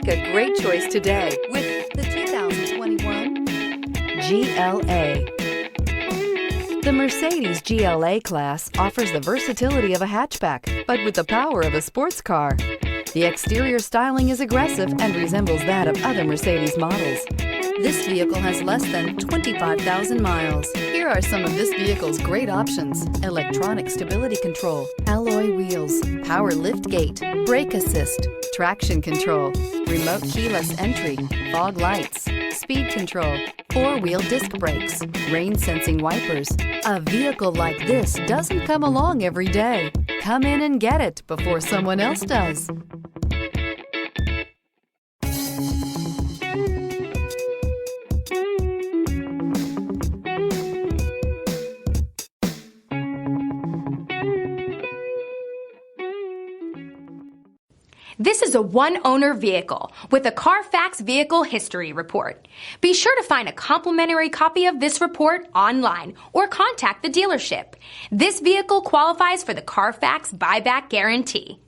Make a great choice today with the 2021 GLA. The Mercedes GLA class offers the versatility of a hatchback, but with the power of a sports car. The exterior styling is aggressive and resembles that of other Mercedes models. This vehicle has less than 25,000 miles. Here are some of this vehicle's great options: electronic stability control, alloy wheels, power lift gate, brake assist, traction control, remote keyless entry, fog lights, speed control, four-wheel disc brakes, rain sensing wipers. A vehicle like this doesn't come along every day. Come in and get it before someone else does. This is a one-owner vehicle with a Carfax Vehicle History Report. Be sure to find a complimentary copy of this report online or contact the dealership. This vehicle qualifies for the Carfax Buyback Guarantee.